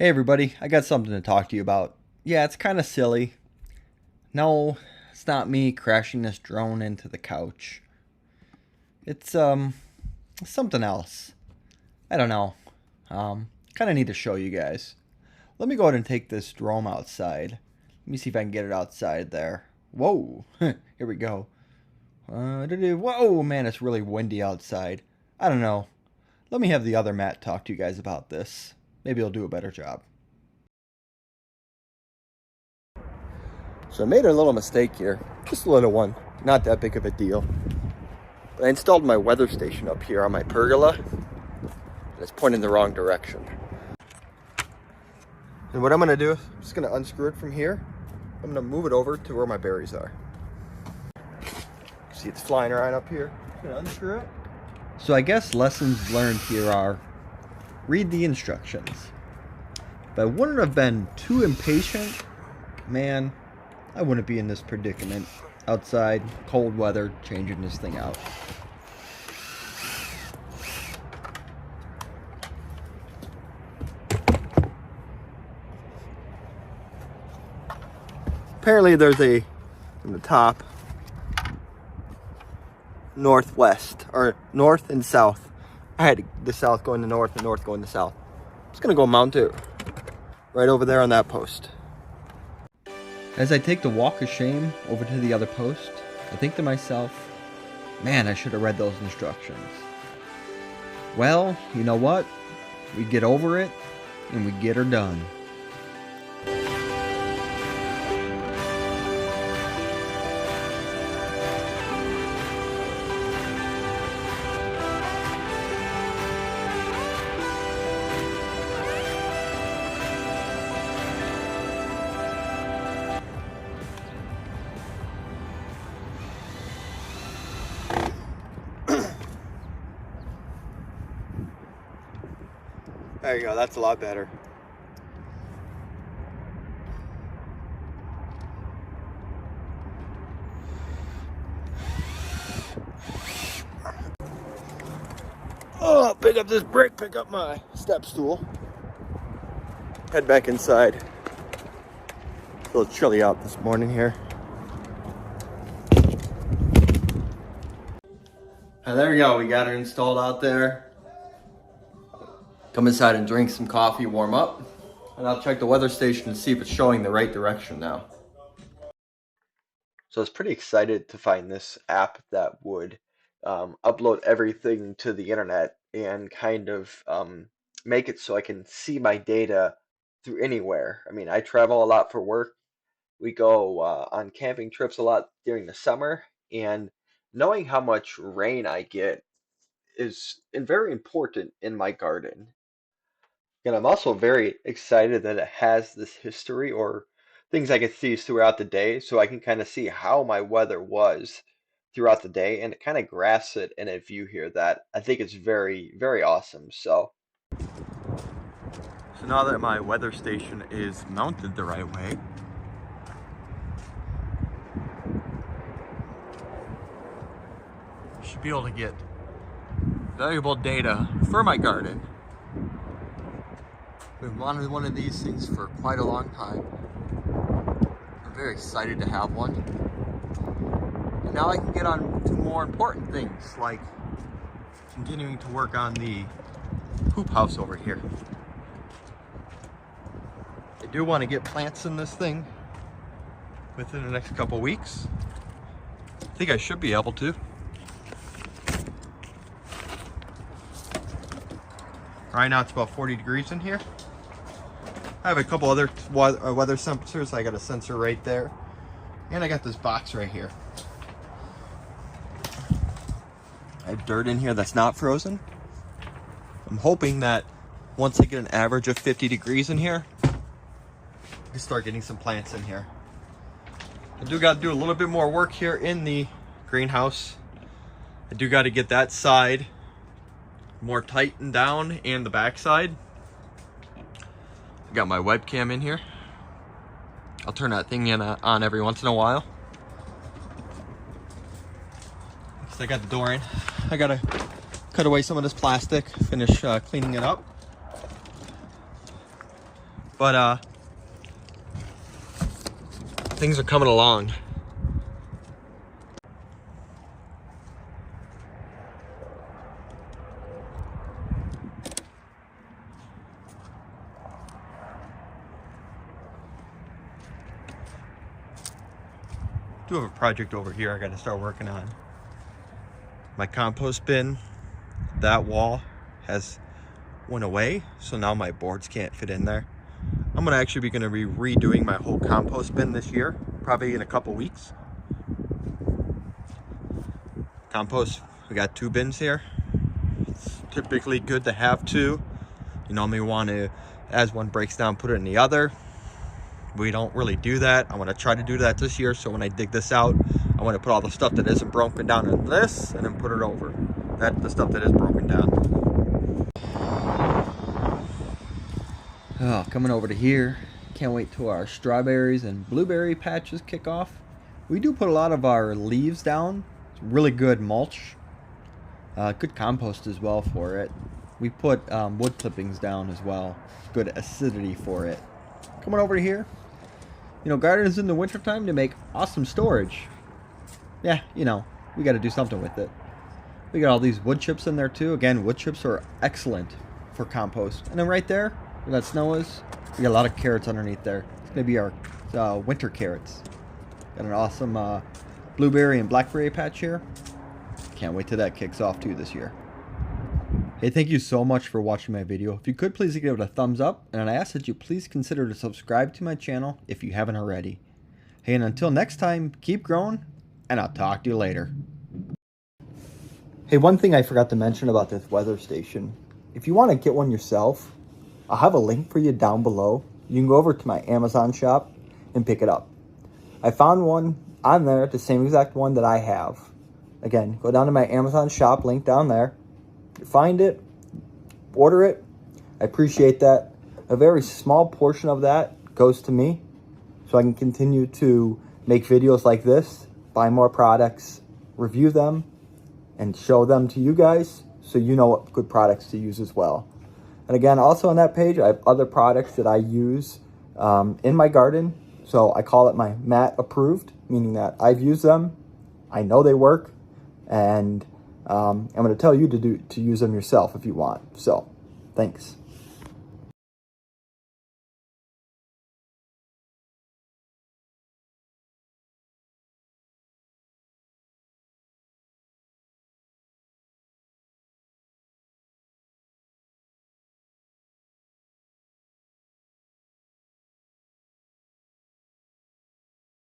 Hey everybody, I got something to talk to you about. Yeah, it's kind of silly. No, it's not me crashing this drone into the couch. It's something else. I don't know. Kind of need to show you guys. Let me go ahead and take this drone outside. Let me see if I can get it outside there. Whoa, here we go. Whoa, man, it's really windy outside. I don't know. Let me have the other Matt talk to you guys about this. Maybe he'll do a better job. So I made a little mistake here, just a little one, not that big of a deal. But I installed my weather station up here on my pergola, and it's pointing the wrong direction. And what I'm gonna do, I'm just gonna unscrew it from here. I'm gonna move it over to where my berries are. See, it's flying around up here. I'm gonna unscrew it. So I guess lessons learned here are, read the instructions. If I wouldn't have been too impatient, man, I wouldn't be in this predicament. Outside, cold weather, changing this thing out. Apparently there's a, from the top, northwest, or north and south. I had the south going to north and north going to south. I'm just gonna go mount it right over there on that post. As I take the walk of shame over to the other post, I think to myself, man, I should have read those instructions. Well, you know what? We get over it, and we get her done. There you go, that's a lot better. Oh, pick up this brick, pick up my step stool. Head back inside. It's a little chilly out this morning here. And there we go, we got her installed out there. Come inside and drink some coffee, warm up, and I'll check the weather station and see if it's showing the right direction now. So I was pretty excited to find this app that would upload everything to the internet and kind of make it so I can see my data through anywhere. I mean, I travel a lot for work. We go on camping trips a lot during the summer, and knowing how much rain I get is very important in my garden. And I'm also very excited that it has this history or things I can see throughout the day so I can kind of see how my weather was throughout the day and it kind of graphs it in a view here that I think is very, very awesome. So now that my weather station is mounted the right way, I should be able to get valuable data for my garden. We've wanted one of these things for quite a long time. I'm very excited to have one. And now I can get on to more important things, like continuing to work on the hoop house over here. I do want to get plants in this thing within the next couple weeks. I think I should be able to. Right now it's about 40 degrees in here. I have a couple other weather sensors. I got a sensor right there. And I got this box right here. I have dirt in here that's not frozen. I'm hoping that once I get an average of 50 degrees in here, I can start getting some plants in here. I do got to do a little bit more work here in the greenhouse. I do got to get that side more tightened down and the back side. Got my webcam in here. I'll turn that thing on every once in a while. So I got the door in. I gotta cut away some of this plastic, finish cleaning it up. But things are coming along. I do have a project over here I got to start working on. My compost bin, that wall has went away, so now my boards can't fit in there. I'm gonna actually be redoing my whole compost bin this year, probably in a couple weeks. Compost, we got 2 bins here. It's typically good to have 2. You normally want to, as one breaks down, put it in the other. We don't really do that. I want to try to do that this year, so when I dig this out, I want to put all the stuff that isn't broken down in this and then put it over the stuff that is broken down. Oh, coming over to here. Can't wait till our strawberries and blueberry patches kick off. We do put a lot of our leaves down. It's really good mulch. Good compost as well for it. We put wood clippings down as well. Good acidity for it. Coming over to here. You know, gardens in the wintertime to make awesome storage. Yeah, you know, we got to do something with it. We got all these wood chips in there too. Again, wood chips are excellent for compost. And then right there, where that snow is, we got a lot of carrots underneath there. It's going to be our winter carrots. Got an awesome blueberry and blackberry patch here. Can't wait till that kicks off too this year. Hey, thank you so much for watching my video. If you could, please give it a thumbs up, and I ask that you please consider to subscribe to my channel if you haven't already. Hey, and until next time, keep growing, and I'll talk to you later. Hey, one thing I forgot to mention about this weather station. If you want to get one yourself, I'll have a link for you down below. You can go over to my Amazon shop and pick it up. I found one on there, the same exact one that I have. Again, go down to my Amazon shop, link down there. Find it, order it. I appreciate that. A very small portion of that goes to me, so I can continue to make videos like this, buy more products, review them, and show them to you guys so you know what good products to use as well. And again, also on that page, I have other products that I use in my garden. So I call it my Matt approved, meaning that I've used them, I know they work, and I'm going to tell you to use them yourself if you want. So, thanks.